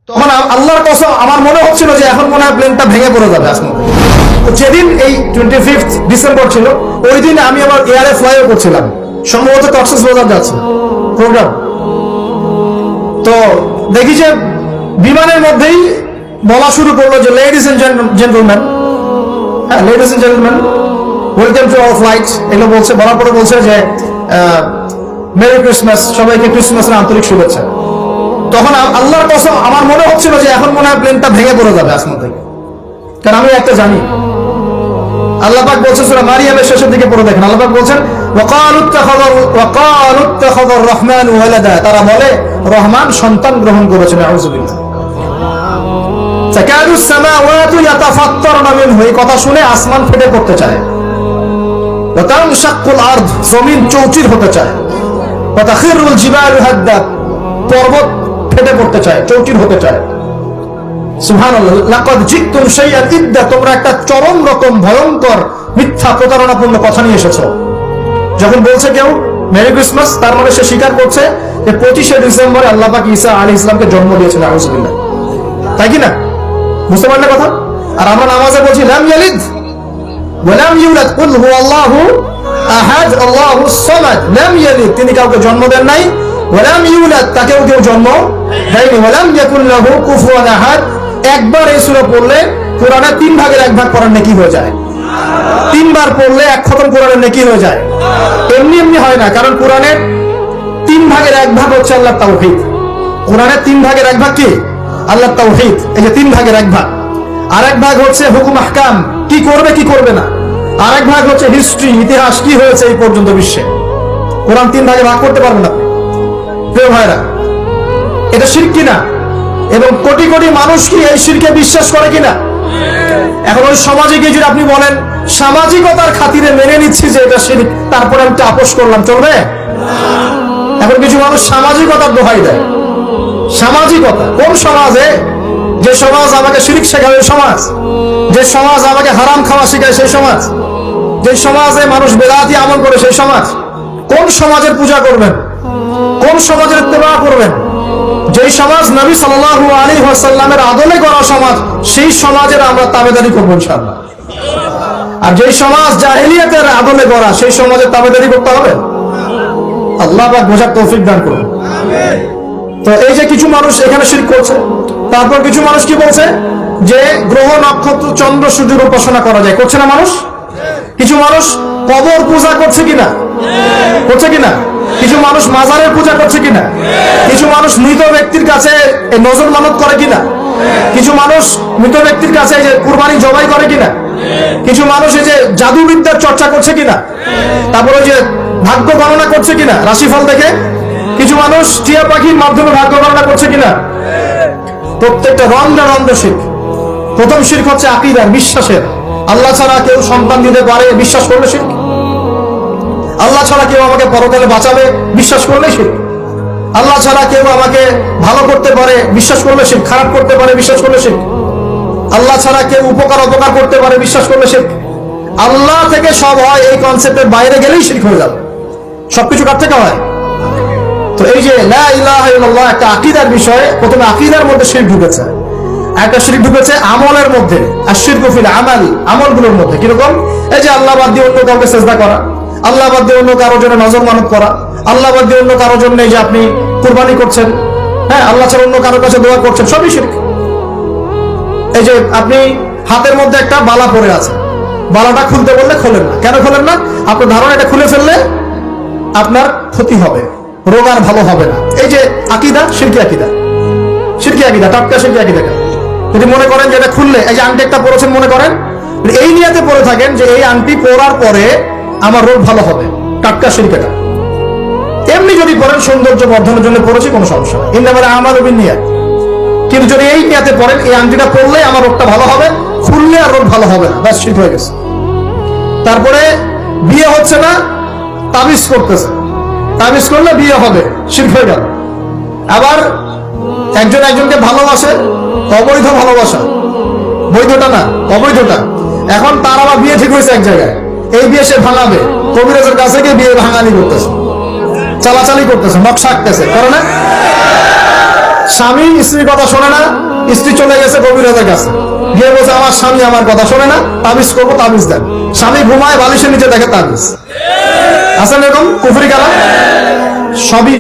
তখন আল্লাহর কসম আমার মনে হচ্ছিল যে এখন মনে হয় প্লেনটা ভেঙে পড়ে যাবে আসমান থেকে। তো যেদিন এই 25 ডিসেম্বর ছিল, ওই দিন আমি আমার এয়ারে ফ্লাইও করছিলাম, সম্ভবত কক্সবাজার যাচ্ছে প্রোগ্রাম। তো দেখি যে বিমানের মধ্যেই বলা শুরু করলো যে লেডিস এন্ড জেন্টলম্যান, হ্যাঁ ladies and gentleman, welcome to our flight, এগুলো বলছে। বলার পরে বলছে যে মেরি ক্রিসমাস, সবাইকে ক্রিসমাসের আন্তরিক শুভেচ্ছা। তখন আল্লাহর কসম আমার মনে হচ্ছিল যে এখন মনে হয় প্লেনটা ভেঙে পড়ে যাবে আসমান থেকে, কারণ আমি একটা জানি। আল্লাহ পাক বলছেন সূরা মারিয়ামের শেষের দিকে পড়ে দেখেন, আল্লাহ পাক বলছেন ওয়াকালু ইত্তাখাযার রহমানু ওয়ালাদা, তারা বলে রহমান সন্তান গ্রহণ করেছেন। আউযুবিল্লাহ। তাকাদুস সামাওয়াতু ইয়াতাফাত্তারনা মিনহু, এই কথা শুনে আসমান ফেটে পড়তে চায়। ওয়া তানশাক্কুল আরদ, জমিন চৌচির হতে চায়। ওয়া তাখিরুল জিবালু হাদ্দা, পর্বত ফেটে পড়তে চায়, চৌচির হতে চায়। সুবহানাল্লাহ। লাকাদ জিতুম শাইআন ইদ্দা, তোমরা একটা চরম রকম ভয়ঙ্কর মিথ্যা প্রতারণাপূর্ণ কথা নিয়ে এসেছো। যখন বলছে কেউ মেরি ক্রিসমাস, তার মানে সে স্বীকার করছে যে 25শে ডিসেম্বরে আল্লাহ পাক ঈসা আলাইহিস সালামকে জন্ম দিয়েছেন। আউযুবিল্লাহ। তাই কি না? বুঝতে পারলে কথা? আর আমরা নামাজে বলছি লাম ইয়ালিদ ওয়া লাম ইউলাদ, কুল হুয়াল্লাহু আহাদ আল্লাহুস সামাদ। লাম ইয়ালিদ, তিনি কাউকে জন্ম দেন নাই, ওয়া লাম ইউলাদ, তাকেও কেউ জন্ম দেয়নি, ওয়া লাম ইয়াকুল লাহু কুফুয়ান আহাদ। একবার এই সূরা পড়লে কোরআনের 3 ভাগের 1 ভাগ পড়ার নেকি হয়ে যায়। 3 বার পড়লে 1 খতম কোরআনের নেকি হয়ে যায়। এমনি এমনি হয় না, কারণ কোরআনের 3 ভাগের 1 ভাগ হচ্ছে আল্লাহর তাওহীদ। কোরআনের 3 ভাগের 1 ভাগ কি? আল্লাহর তাওহীদ। এই যে 3 ভাগের 1 ভাগ। আরেক ভাগ হচ্ছে হুকুম আহকাম, কি করবে কি করবে না। আরেক ভাগ হচ্ছে হিস্ট্রি, ইতিহাস, কি হয়েছে এই পর্যন্ত বিশ্বে। কোরআন 3 ভাগে ভাগ করতে পারবে না। প্রিয় ভাইরা, এটা শিরক কিনা? এবং কোটি কোটি মানুষ কি এই শিরকে বিশ্বাস করে কিনা? এখন ওই সমাজে গিয়ে যদি আপনি বলেন সামাজিকতার খাতিরে মেনে নিচ্ছি যে এটা শিরক, তারপরে আমি আপোষ করলাম, চলবে? এখন কিছু মানুষ সামাজিকতার দোহাই দেয়। সামাজিকতা কোন সমাজে? যে সমাজ আমাকে শিরক শেখায় ওই সমাজ, যে সমাজ আমাকে হারাম খাওয়া শেখায় সেই সমাজ, যে সমাজে মানুষ বেদাতি আমল করে সেই সমাজ। কোন সমাজের পূজা করবেন? কোন সমাজের ইত্তেবা করবেন? যেই সমাজ নবী সাল্লাল্লাহু আলাইহি ওয়াসাল্লামের আদলে গড়া সমাজ, সেই সমাজের আমরা তাবেদারি করব ইনশাআল্লাহ। আর যেই সমাজ জাহেলিয়াতের আদলে গড়া, সেই সমাজের তাবেদারি করতে হবে। আল্লাহ পাক বোঝার তৌফিক দান করুন। আমিন। তো এই যে কিছু মানুষ এখানে শিরক করছে, তারপর কিছু মানুষ কি বলছে যে গ্রহ নক্ষত্র চন্দ্র সূর্যের উপাসনা করা যায়, করছে না মানুষ? কিছু মানুষ কবর পূজা করছে কিনা? করছে কিনা? কিছু মানুষ মাজারের পূজা করছে কিনা? কিছু মানুষ মৃত ব্যক্তির কাছে নজর মানত করে কিনা? কিছু মানুষ মৃত ব্যক্তির কাছে যে কুরবানি জবাই করে কিনা? কিছু মানুষ এই যে জাদুবিদ্যার চর্চা করছে কিনা? তারপরে যে ভাগ্য গণনা করছে কিনা রাশিফল দেখে? কিছু মানুষ টিয়া পাখির মাধ্যমে ভাগ্য গণনা করছে কিনা? প্রত্যেকটা রন্ধে রন্ধে শিরক। প্রথম শিরক হচ্ছে আকীদার, বিশ্বাসের। আল্লাহ ছাড়া কেউ সন্তান দিতে পারে, বিশ্বাস করলে শিরক। আল্লাহ ছাড়া কেউ আমাকে পরকালে বাঁচাবে, বিশ্বাস করলে শিরক। আল্লাহ ছাড়া কেউ আমাকে ভালো করতে পারে, বিশ্বাস করলে শিরক। খারাপ করতে পারে, বিশ্বাস করলে শিরক। আল্লাহ ছাড়া কেউ উপকার অপকার করতে পারে, বিশ্বাস করলে শিরক। আল্লাহ থেকে সব হয়, এই কনসেপ্টের বাইরে গেলেই শিরক হয়ে যাবে। সবকিছু কার থেকে হয়? তো এই যে লা ইলাহা ইল্লাল্লাহ একটা আকীদার বিষয়ে, প্রথমে আকীদার মধ্যে শিরক ঢুকেছে। একটা শিরক ঢুকেছে আমলের মধ্যে, আর শিরকু ফিল আমাল, আমলগুলোর মধ্যে। কিরকম? এই যে আল্লাহ বাদ দিয়ে অন্য কাউকে সিজদা করা, আল্লাহ বাদ দিয়ে অন্য কারোর জন্য নজর মানত করা, আল্লাহ বাদ দিয়ে অন্য কারোর জন্য এই যে আপনি কুরবানি করছেন, হ্যাঁ আল্লাহ ছাড়া অন্য কারোর কাছে দোয়া করছেন, সবই শিরক। এই যে আপনি হাতের মধ্যে একটা বালা পড়ে আছে, বালাটা খুলতে বললে খোলেন না। কেন খোলেন না? আপনার ধারণা এটা খুলে ফেললে আপনার ক্ষতি হবে, রোগ আর ভালো হবে না। এই যে আকীদা, শিরকি আকীদা, শিরকি আকীদা, টাটকা শিরকি আকীদা। যদি মনে করেন যে এটা খুললে, এই যে আংটি একটা পরেছেন, মনে করেন এই নিয়তে পরে থাকেন যে এই আংটি পরার পরে আমার রোগ ভালো হবে, টাটকা শিরক এটা। এমনি যদি পড়েন সৌন্দর্য বর্ধনের জন্য পড়েছি, কোনো সমস্যা নেই, ইন্নামাল আমালু বিন্নিয়াত। কিন্তু যদি এই নিয়তে পড়েন এই আংটিটা পরলে আমার রোগটা ভালো হবে, খুললে আর রোগ ভালো হবে না, ব্যাস শিরক হয়ে গেছে। তারপরে বিয়ে হচ্ছে না, তাবিজ করতেছে, তাবিজ করলে বিয়ে হবে, শিরক হয়ে গেল। আবার একজন একজনকে ভালোবাসে, অবৈধ ভালোবাসা, বৈধটা না, অবৈধটা। এখন তার আবার বিয়ে ঠিক হয়েছে এক জায়গায়, এই বিয়ে সে ভাঙাবে, কবিরাজের কাছে গিয়ে বিয়ে ভাঙানি করতেছে, চালাচালি করতেছে, নকশা আঁকতেছে, করে না? স্বামী স্ত্রীর কথা শোনে না, স্ত্রী চলে গেছে কবিরাজের কাছে, গিয়ে বলছে আমার স্বামী আমার কথা শোনে না, তাবিজ করবো, তাবিজ দেন। স্বামী ঘুমায়, বালিশের নিচে দেখে তাবিজ। আছেন এরকম কুফরি কালাম? সবই